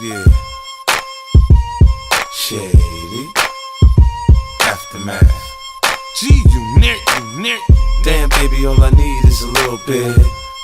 Yeah. Shady. Aftermath. You Damn, baby, all I need is a little bit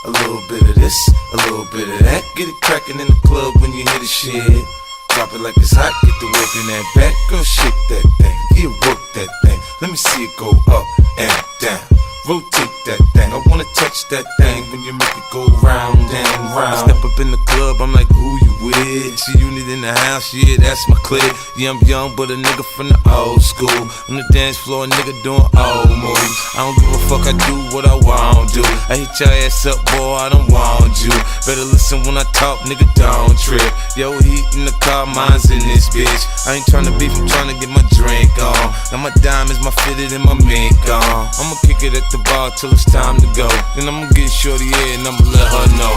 of this, a little bit of that. Get it crackin' in the club when you hear the shit. Drop it like it's hot, get the work in that back. Girl, shake that thing, yeah, work that thing. Let me see it go up and down. Rotate that thing, I wanna touch that thing when you make it go round and round. Step up in the club, I'm like, who you with? See unit in the house, yeah, that's my clique. Yeah, I'm young, but a nigga from the old school. On the dance floor, a nigga doing old moves. I don't give a fuck, I do what I want to. I hit your ass up, boy, I don't want you. Better listen when I talk, nigga, don't trip. Yo, heat in the car, mine's in this bitch. I ain't tryna beef, I'm tryna get my drink on. Now my diamonds, my fitted, and my mink on. I'ma kick it at the bar till it's time to go. Then I'ma get shorty here and I'ma let her know.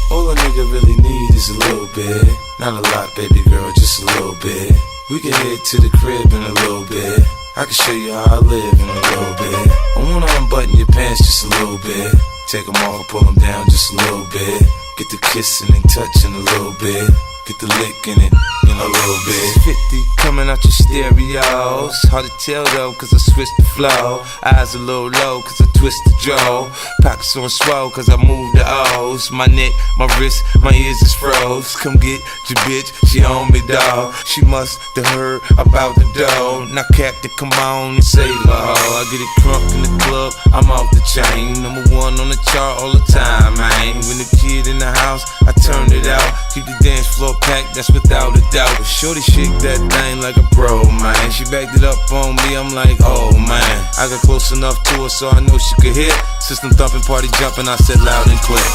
All a nigga really need is a little bit. Not a lot, baby girl, just a little bit. We can head to the crib in a little bit. I can show you how I live in a little bit. I wanna unbutton your pants just a little bit. Take them off, pull them down just a little bit. Get the kissing and touching a little bit. Get the lick in it in a little bit. 50 coming out your stereos. Hard to tell though, cause I switched the flow. Eyes a little low, cause I twist the jaw. Pockets on swole, cause I move the O's. My neck, my wrist, my ears is froze. Come get your bitch, she on me, dawg. She must have heard about the dough. Now Captain, come on and save my hoe. I get it crunk in the club, I'm off the chain. Number one on the chart all the time, man. When the kid in the house, I turned it out. Keep the dance floor packed, that's without a doubt. But shorty shake that thing like a pro, man. She backed it up on me, I'm like, oh man. I got close enough to her so I know she could hear. System thumping, party jumping, I said loud and clear.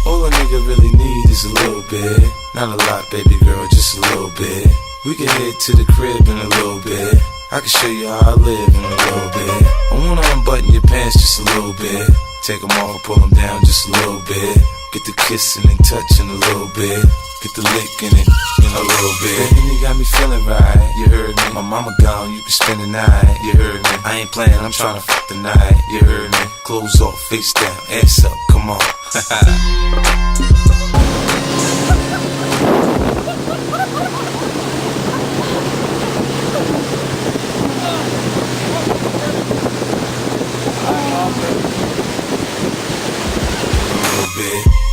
All a nigga really need is a little bit. Not a lot, baby girl, just a little bit. We can head to the crib in a little bit. I can show you how I live in a little bit. I wanna unbutton your pants just a little bit. Take them off, pull them down just a little bit. Get the kissing and touching a little bit. Get the lick in it in a little bit. Baby, you got me feeling right, you heard me. My mama gone, you can spend the night, you heard me. I ain't playing, I'm tryna fuck the night, you heard me. Clothes off, face down, ass up, come on. A little bit.